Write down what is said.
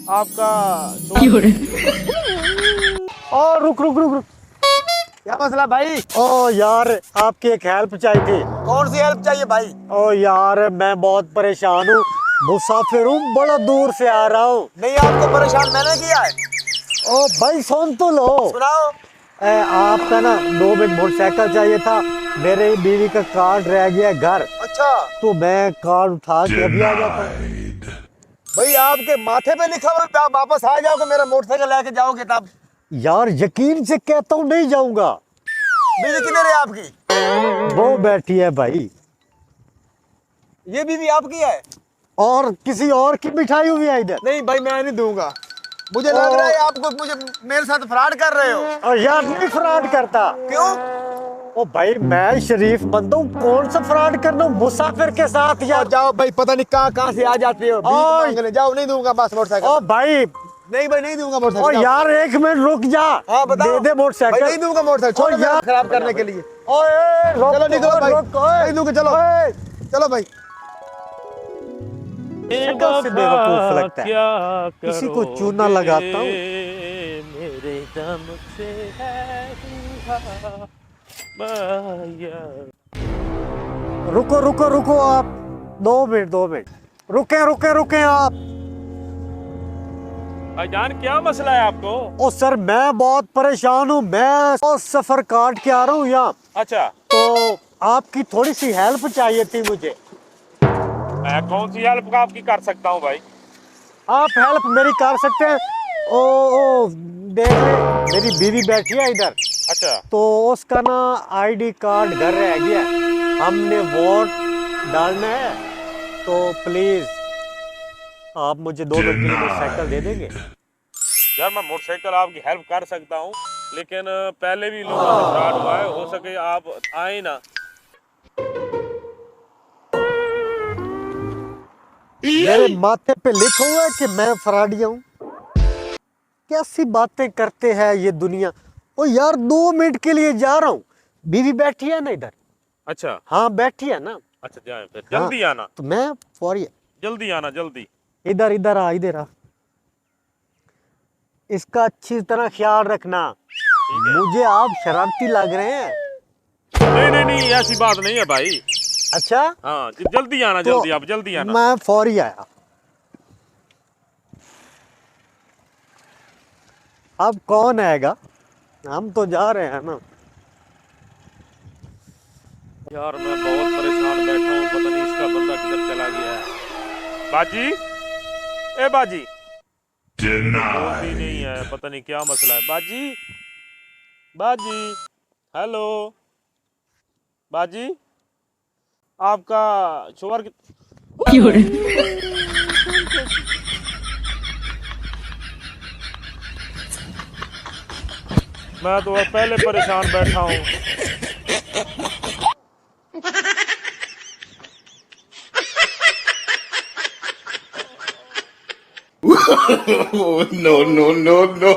आपका और रुक रुक रुक रुक। क्या मसला भाई? ओ यार, आपकी एक हेल्प चाहिए थी। कौन सी हेल्प चाहिए भाई? ओ यार, मैं बहुत परेशान हूँ, मुसाफिर हूँ, बड़ा दूर से आ रहा हूँ। नहीं, आपको परेशान मैंने किया है। ओ भाई सुन तो लो। सुनाओ। आपका ना 2 मिनट मोटरसाइकिल चाहिए था। मेरे बीवी का कार्ड रह गया घर, अच्छा तो मैं कार्ड उठा के अभी आ जाता हूँ। भाई, आपके माथे पे लिखा हुआ है, आप वापस आ जाओगे, मेरा मोटरसाइकिल लेके जाओगे तब। यार यकीन से कहता हूँ नहीं जाऊंगा। बीवी किधर है आपकी? वो बैठी है भाई। ये बीवी आपकी है? और किसी और की मिठाई हुई है इधर। नहीं भाई, मैं नहीं दूंगा। मुझे लग रहा है आपको मुझे मेरे साथ फ्रॉड कर रहे हो। और यार नहीं फ्रॉड करता। क्यों? ओ भाई, मैं शरीफ बंदा हूँ, कौन सा फ्रॉड करना हूँ मुसाफिर के साथ यार। जाओ भाई, पता नहीं कहाँ से आ जाते हो। ओए। मांगने जाओ, नहीं दूंगा बस मोटरसाइकिल। ओ भाई, नहीं भाई, नहीं दूंगा ओ मोटरसाइकिल। यार 1 मिनट रुक जा। हाँ बताओ। दे दे भाई मोटरसाइकिल। नहीं दूंगा मोटरसाइकिल, छोड़ो यार। यार खराब करने के लिए। ओए रुक, चलो नहीं दूंगा भाई, रुक, ओए। नहीं दूंगा, चलो ओए। चलो भाई। शक्ल से बेवकूफ लगता है। क्या किसी को चूना लगाता हूँ। मेरे दम से है बाया। रुको रुको रुको आप, 2 मिनट 2 मिनट, रुके रुके रुके आप। भाईजान, क्या मसला है आपको? ओ सर, मैं बहुत परेशान हूँ, मैं सफर काट के आ रहा हूँ यहाँ। अच्छा, तो आपकी थोड़ी सी हेल्प चाहिए थी मुझे। मैं कौन सी हेल्प आपकी कर सकता हूँ भाई? आप हेल्प मेरी कर सकते हैं। ओ देख ले, मेरी बीवी बैठी है इधर, अच्छा, तो उसका ना आईडी कार्ड घर रह गया, हमने वोट डालना है, तो प्लीज आप मुझे 2 मिनट के लिए मोटरसाइकिल दे देंगे। यार मैं मोटरसाइकिल आपकी हेल्प कर सकता हूँ, लेकिन पहले भी लोगों से फ्रॉड हुआ है, हो सके आप आए ना। मेरे माथे पे लिखा हुआ है कि मैं फ्रॉडिया हूँ। कैसी बातें करते हैं ये दुनिया। ओ यार, 2 मिनट के लिए जा रहा हूँ, बीवी बैठी है ना इधर। अच्छा हाँ बैठी है ना। अच्छा, जाए फिर, जल्दी आना, तो मैं फौरी जल्दी आना, जल्दी। इधर इधर आ, इधर आ। इसका अच्छी तरह ख्याल रखना। मुझे आप शरारती लग रहे हैं। नहीं नहीं नहीं, ऐसी बात नहीं है भाई। अच्छा, हाँ जल्दी आना, तो जल्दी, आप जल्दी आना। मैं फौरी आया। अब कौन आएगा, हम तो जा रहे हैं ना। यार मैं बहुत परेशान बैठा हूँ, पता नहीं इसका बंदा किधर चला गया है। बाजी, ए बाजी, बोलती नहीं है, पता नहीं क्या मसला है। बाजी, बाजी, हेलो बाजी, आपका शोहर मैं तो पहले परेशान बैठा हूँ। Oh, no, no, no, no.